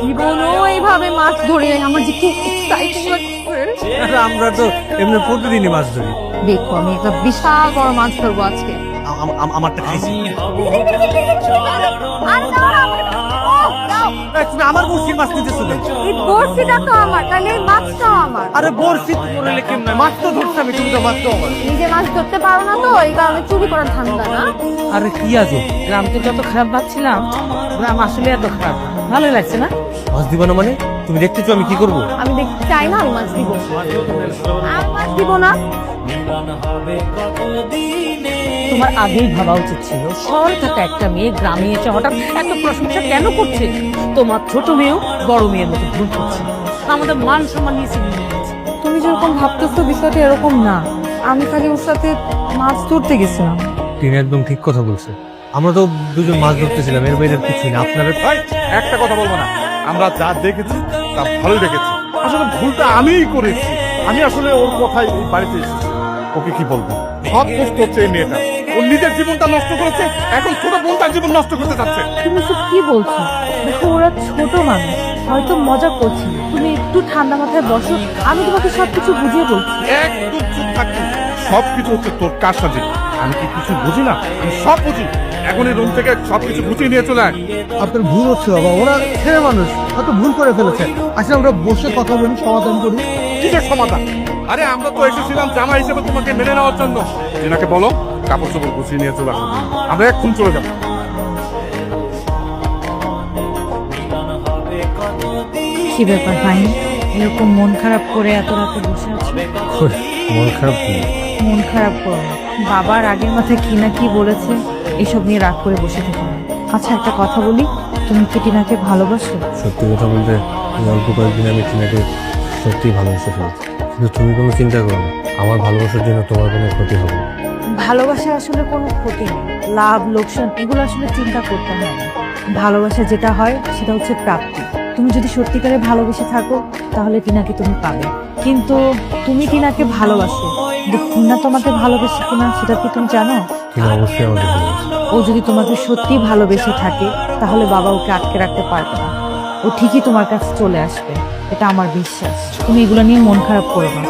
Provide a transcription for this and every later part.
জীবনও এইভাবে মাছ ধরে আমার যে কি এক্সাইটিং লাগছে। আমরা তো এমনি প্রতিদিনই মাছ ধরি। দেখো আমি একটা বিশাল বড় মাছ ধরবো আজকে। আমারটা খাইছি। তুমি আমার বড়শির মাছ নিতেছো কেন? এই বড়শিটা তো আমার, তাহলে এই মাছটাও আমার। আরে বড়শি তো ধরলে কেমন? মাছ তো ধরতে আমি, তুমি তো মাছ তো আমার। নিজে মাছ ধরতে পারো না তো এই কারণে চুরি করার ধান্দা না। আরে কি আজব, গ্রামকে যত খারাপ ভাবছিলাম গ্রাম আসলে এত খারাপ না। ভালোই লাগছে না? মাছ দিবা না মানে? তুমি দেখতেছো আমি কি করবো? আমি দেখতে চাই না আমি মাছ দিব। আর মাছ দিব না। তোমার আগেই ভাবা উচিত ছিল শহরে থাকা একটা মেয়ে গ্রামে এসে হঠাৎ এত প্রশংসা কেন করছে। তোমার ছোট মেয়েও বড় মেয়ের মতো ভুল করছে, আমাদের মান সম্মান নিয়ে ছিনিয়ে নিয়েছে। তুমি যেরকম ভাবতেছো বিষয়টা এরকম না। আমি খালি ওর সাথে মাছ ধরতে গেছিলাম। তিনি একদম ঠিক কথা বলছে। আমরা তো দুজন মাছ ধরতেছিলাম, এর বাইরে কিছুই না। আপনারা একটা কথা বলবো না, আমরা যা দেখেছি তা ভালোই দেখেছি। আসলে ভুলটা আমিই করেছি। আমি আসলে ওর কথাই এই বাড়িতে এসেছি। ওকে কি বলবো, সব কষ্ট হচ্ছে এই মেয়েটা। ওর নিজের জীবনটা নষ্ট করেছে, এখন ছোট বোনটার জীবন নষ্ট করতে যাচ্ছে। তুমি সব কি বলছো? দেখো ওরা ছোট মানুষ, হয়তো মজা করছি। তুমি একটু ঠান্ডা মাথায় বসো, আমি তোমাকে সবকিছু বুঝিয়ে বলছি। একটু চুপ থাকবি। সবকিছু হচ্ছে তোর কারসাজি। আমি কি কিছু বুঝি না? আমি সব বুঝি। এখন এই রুম থেকে সবকিছু গুছিয়ে নিয়ে চলে আয়। আপনার ভুল হচ্ছে বাবা, ওরা ছেলে মানুষ, হয়তো ভুল করে ফেলেছে। আচ্ছা আমরা বসে কথা বলি, সমাধান করি। কিসের সমাধান? আরে আমরা তো এসেছিলাম জামা হিসেবে তোমাকে মেনে নেওয়ার জন্য। এনাকে বলো কাপড় চোপড় গুছিয়ে নিয়ে চলে আসো। আমরা এখন চলে যাবো। কি ব্যাপার ভাই, এরকম মন খারাপ করে এত রাতে বসে আছো? মন খারাপ কি? মন খারাপ করো না। বাবার আগের মাথায় কি না কি বলেছে, এসব নিয়ে রাগ করে বসে থেকো না। আচ্ছা একটা কথা বলি, তুমি কি টিনাকে ভালোবাসো? সত্যি কথা বলতে এই অল্প কয়েকদিন আমি টিনাকে সত্যিই ভালোবেসে ফেলেছি। কিন্তু তুমি কোনো চিন্তা করো না, আমার ভালোবাসার জন্য তোমার কোনো ক্ষতি হবে না। ভালোবাসা আসলে কোনো ক্ষতি নেই, লাভ লোকসান এগুলো আসলে চিন্তা করতে হয় না। ভালোবাসা যেটা হয় সেটা হচ্ছে প্রাপ্তি। তুমি যদি সত্যিকারে ভালোবেসে থাকো তাহলে টিনাকে তুমি পাবে। কিন্তু তুমি টিনাকে ভালোবাসো, কিন্তু টিনা তোমাকে ভালোবেসে কিনা সেটা কি তুমি জানো? টিনা অবশ্যই আমাকে ভালোবাসে। ও যদি তোমাকে সত্যি ভালোবেসে থাকে তাহলে বাবা ওকে আটকে রাখতে পারবে না। ও ঠিকই তোমার কাছে চলে আসবে, এটা আমার বিশ্বাস। তুমি এগুলো নিয়ে মন খারাপ করো না।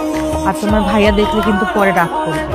আর তোমার ভাইয়া দেখলে কিন্তু পরে রাগ করবে।